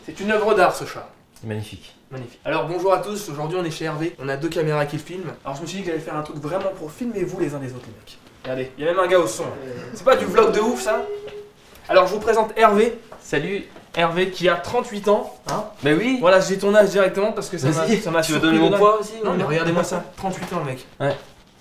C'est une œuvre d'art ce chat. Magnifique. Magnifique. Alors bonjour à tous, aujourd'hui on est chez Hervé, on a 2 caméras qui filment. Alors je me suis dit que j'allais faire un truc vraiment pour filmer vous les uns les autres les mecs. Regardez, il y a même un gars au son. C'est pas du vlog de ouf ça? Alors je vous présente Hervé. Salut Hervé qui a 38 ans. Hein? Bah oui. Voilà, j'ai ton âge directement parce que ça m'a Tu veux donner mon poids aussi? Non mais regardez-moi ça, 38 ans le mec. Ouais.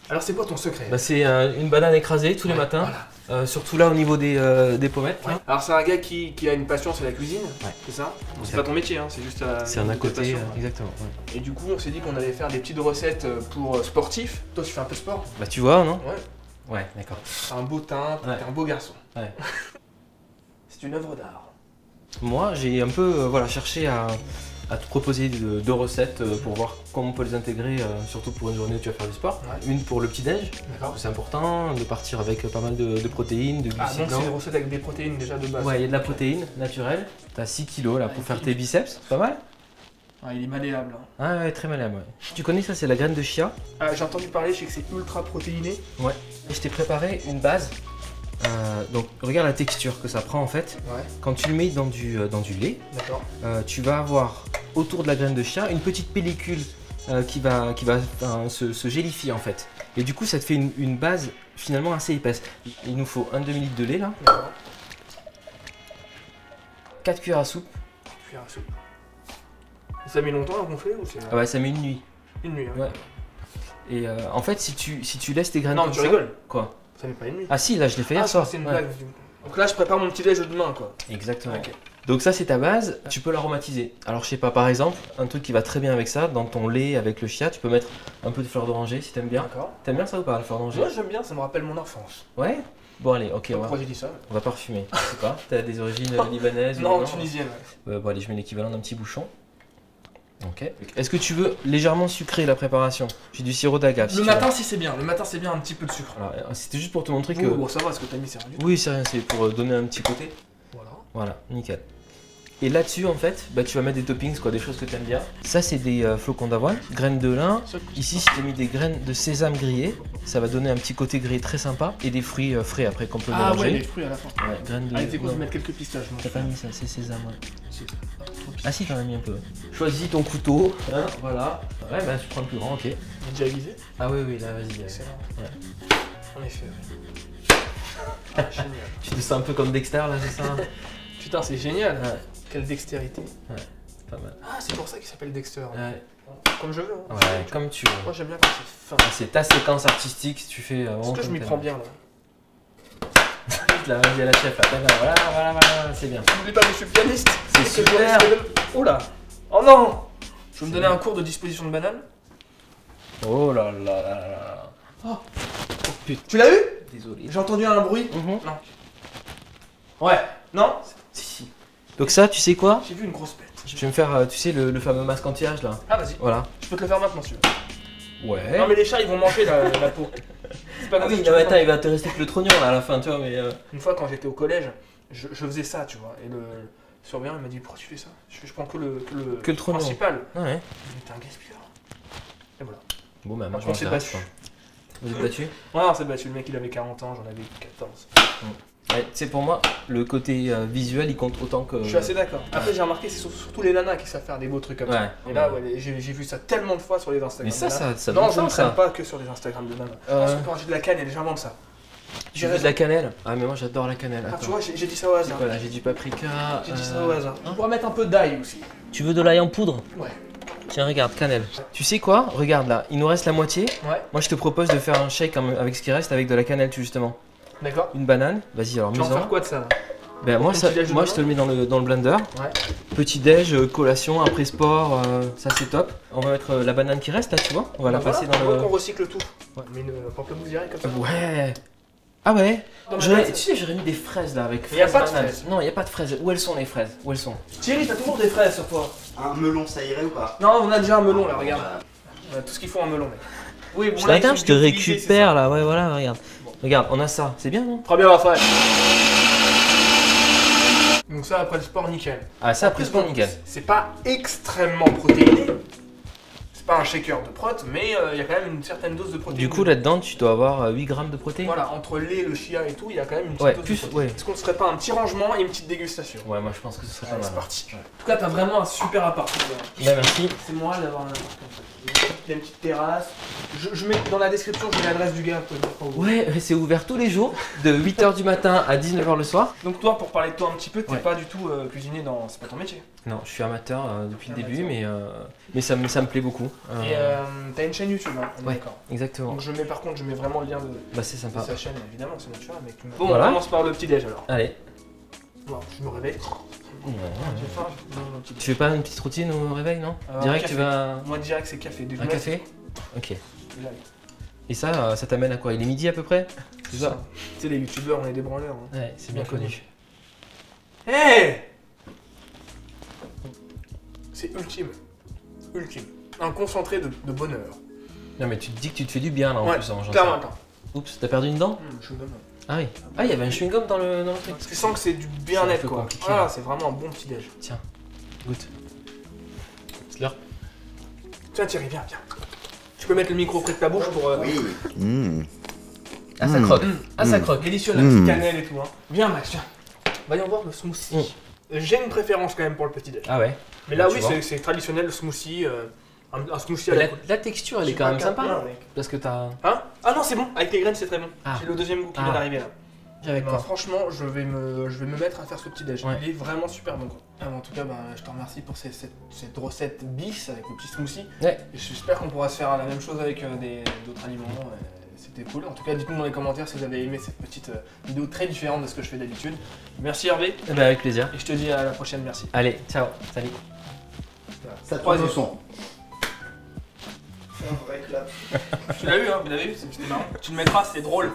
Alors c'est quoi ton secret? Bah c'est une banane écrasée tous les matins. Voilà. Surtout là au niveau des pommettes. Ouais. Alors c'est un gars qui a une passion, c'est la cuisine, ouais. C'est ça? Bon, c'est pas ton métier, hein, c'est juste c'est un à côté, passion, exactement. Ouais. Et du coup on s'est dit qu'on allait faire des petites recettes pour sportifs. Toi tu fais un peu de sport? Bah tu vois, non? Ouais. Ouais, d'accord. T'as un beau teint, t'es un beau garçon. Ouais. C'est une œuvre d'art. Moi j'ai un peu voilà, cherché à te proposer 2 recettes pour voir comment on peut les intégrer, surtout pour une journée où tu vas faire du sport. Ouais. Une pour le petit-déj, c'est important de partir avec pas mal de protéines, de glucides. Ah, donc c'est une recette avec des protéines déjà de base. Ouais, il y a de la protéine naturelle. T'as 6 kilos là pour faire tes biceps, c'est pas mal. Ah, il est malléable. Hein. Ah ouais, très malléable. Ouais. Tu connais ça, c'est la graine de chia. Ah, j'ai entendu parler, je sais que c'est ultra protéiné. Ouais. Et je t'ai préparé une base. Donc regarde la texture que ça prend en fait. Ouais. Quand tu le mets dans du lait, tu vas avoir autour de la graine de chia une petite pellicule qui va se gélifier en fait. Et du coup ça te fait une base finalement assez épaisse. Il nous faut un demi-litre de lait là. 4 cuillères à soupe. 4 cuillères à soupe. Ça met longtemps à gonfler ou c'est... Ah ouais, ça met une nuit. Une nuit, ouais. Et en fait si tu laisses tes graines non, comme tu ça... rigoles. Quoi? Ça met pas une nuit. Ah si, là je l'ai fait hier soir. C'est une blague. Donc là je prépare mon petit déj demain quoi. Exactement. Okay. Donc ça c'est ta base, tu peux l'aromatiser. Alors je sais pas, par exemple, un truc qui va très bien avec ça, dans ton lait avec le chia, tu peux mettre un peu de fleur d'oranger si t'aimes bien. D'accord. T'aimes bien ça ou pas, la fleur d'oranger? Moi j'aime bien, ça me rappelle mon enfance. Ouais. Bon allez, ok. Pourquoi j'ai dit ça? On va parfumer, je sais pas. T'as des origines libanaises ou non, tunisiennes. Ouais. Bon allez, je mets l'équivalent d'un petit bouchon. Ok. Est-ce que tu veux légèrement sucrer la préparation? J'ai du sirop d'agave. Le matin, si c'est bien. Le matin, c'est bien un petit peu de sucre. C'était juste pour te montrer que. Bon, ça va, ce que t'as mis, c'est rien du tout. Oui, c'est rien, c'est pour donner un petit côté. Voilà. Voilà, nickel. Et là-dessus, en fait, bah, tu vas mettre des toppings, quoi, des choses que tu aimes bien. Ça, c'est des flocons d'avoine, graines de lin. Ici, si tu as mis des graines de sésame grillées, ça va donner un petit côté grillé très sympa. Et des fruits frais après qu'on peut mélanger. Ah ouais, les fruits à la fin. Ouais, graines de... Allez, c'est quoi, je vais mettre quelques pistaches. T'as pas mis ça, c'est sésame, ouais. Ah si, t'en as mis un peu. Choisis ton couteau, hein, voilà. Ouais, bah tu prends le plus grand, ok. Il est déjà aiguisé? Ah oui, là, vas-y. Excellent. Ouais. En effet, oui. Génial. Tu te sens un peu comme Dexter, là, c'est ça? Putain, c'est génial. Ouais. Quelle dextérité. Ouais, pas mal. Ah, c'est pour ça qu'il s'appelle Dexter. Ouais. Comme je veux. Hein. Ouais, comme tu veux. Moi, j'aime bien quand c'est fin. Ah, c'est ta séquence artistique, tu fais... Est-ce que je m'y prends bien, là? Là, vas-y à la chef, là. Voilà, c'est bien. N'oublie pas que je suis pianiste. C'est super. Oh là. Oh non. Je vais me donner un cours de disposition de banane. Oh là là là là. Oh putain. Tu l'as eu? Désolé. J'ai entendu un bruit. Non. Ouais. Non? Si. Donc ça, tu sais quoi? J'ai vu une grosse bête. Je vais me faire, tu sais, le fameux masque anti-âge là. Ah vas-y. Voilà. Je peux te le faire maintenant si tu veux. Ouais. Non mais les chats ils vont manger la peau. C'est pas comme ça. Attends, il va te rester que le trognon là à la fin, tu vois, mais... Une fois quand j'étais au collège, je faisais ça, tu vois, et le surveillant il m'a dit pourquoi tu fais ça? Je prends que le trognon principal. Ah ouais. Mais t'es un gaspilleur. Et voilà. Bon bah moi on s'est battu. Vous êtes battu? Ouais on s'est battu, le mec il avait 40 ans, j'en avais 14. Ouais, tu sais, pour moi, le côté visuel il compte autant que... Je suis assez d'accord. Après j'ai remarqué c'est surtout les nanas qui savent faire des beaux trucs comme ça. Et là ouais, j'ai vu ça tellement de fois sur les Instagram. Mais ça non, je ne traîne pas que sur les Instagram de nanas. Parce que quand j'ai de la cannelle, j'invente ça. Tu veux de la cannelle? Ah mais moi j'adore la cannelle. Ah tu vois, j'ai dit ça au hasard. Voilà, j'ai du paprika. J'ai dit ça au hasard. On pourra mettre un peu d'ail aussi. Tu veux de l'ail en poudre? Ouais. Tiens, regarde, cannelle. Tu sais quoi? Regarde là, il nous reste la moitié. Ouais. Moi je te propose de faire un shake avec ce qui reste avec de la cannelle justement. D'accord. Une banane. Vas-y alors, tu vas en faire quoi de ça là? Ben moi je te le mets dans le blender. Ouais. Petit déj, collation, après sport, ça c'est top. On va mettre la banane qui reste là, tu vois. On va la passer dans le... on recycle tout. Ouais. Mais une pamplemousse direct comme ça. Ouais. Ah ouais. Tu sais, j'aurais mis des fraises là avec fraises. Il n'y a pas de fraises. Non, il n'y a pas de fraises. Où elles sont les fraises? Où elles sont? Thierry, t'as toujours des fraises sur toi. Un melon, ça irait ou pas? Non, on a déjà un melon là, regarde. On a tout ce qu'il faut en melon, mec. Oui, bon, là, je te récupère là, ouais, voilà, regarde. Bon. Regarde, on a ça, c'est bien, non? Très bien, Raphaël. Donc, ça après le sport, nickel. Ah, ça après le sport, nickel. C'est pas extrêmement protéiné. C'est pas un shaker de prot, mais il y a quand même une certaine dose de protéines. Du coup, là-dedans, tu dois avoir 8 grammes de protéines. Voilà, entre le lait, le chia et tout, il y a quand même une petite dose de protéines. Est-ce qu'on ne serait pas un petit rangement et une petite dégustation? Ouais, moi je pense que ce serait pas mal. C'est parti. En tout cas, t'as vraiment un super appart. Bah, merci. C'est moral d'avoir un appart comme ça. Il y a une petite terrasse. Je mets dans la description, je mets l'adresse du gars. Ouais, c'est ouvert tous les jours, de 8h du matin à 19h le soir. Donc toi, pour parler de toi un petit peu, t'es pas du tout cuisinier dans... C'est pas ton métier. Non, je suis amateur depuis le début, mais ça me plaît beaucoup. Et t'as une chaîne YouTube, hein, ouais, d'accord. Exactement. Donc je mets vraiment le lien de, bah, c'est sympa. De sa chaîne, évidemment, c'est naturel. Mais... Bon, voilà. On commence par le petit déj alors. Allez. Bon, je me réveille. J'ai faim. Tu fais pas une petite routine au réveil, non? Direct, café. Tu vas... Moi, direct, c'est café. Un café? Ok. Et ça t'amène à quoi? Il est midi à peu près? C'est ça. Tu sais, les youtubeurs, on est des branleurs. Hein. Ouais, c'est bien connu. Hé! C'est ultime. Ultime. Un concentré de bonheur. Non, mais tu te dis que tu te fais du bien là en plus. Hein, clairement, attends. Oups, t'as perdu une dent? Chewing-gum. Ah oui. Ah, il y avait un chewing-gum dans le truc. Tu sens que c'est du bien-être quoi. Voilà, c'est vraiment un bon petit déj. Tiens, goûte. C'est l'heure. Tiens, Thierry, viens. Tu peux mettre le micro près de ta bouche pour... Oui. Ah, ça croque. Ah, ça croque. Délicieux, la petite cannelle et tout. Hein. Viens, Max, viens. Voyons voir le smoothie. J'ai une préférence quand même pour le petit déj. Ah ouais. Mais là, oui, c'est traditionnel, le smoothie. Un smoothie à la texture, elle est quand même sympa. Parce que t'as... Hein? Ah non, c'est bon. Avec les graines, c'est très bon. Ah. J'ai le deuxième goût qui vient d'arriver là. Avec quoi? Franchement, je vais me mettre à faire ce petit déj. Il est vraiment super bon. En tout cas, je te remercie pour cette recette bis avec le petit smoothie. Ouais. J'espère qu'on pourra se faire la même chose avec d'autres aliments. C'était cool. En tout cas, dites-nous dans les commentaires si vous avez aimé cette petite vidéo très différente de ce que je fais d'habitude. Merci Hervé. Bah, avec plaisir. Et je te dis à la prochaine, merci. Allez, ciao, salut. Ça te passe le son. Tu l'as vu, hein, vous l'avez vu, c'était marrant. Tu le mettras, c'est drôle.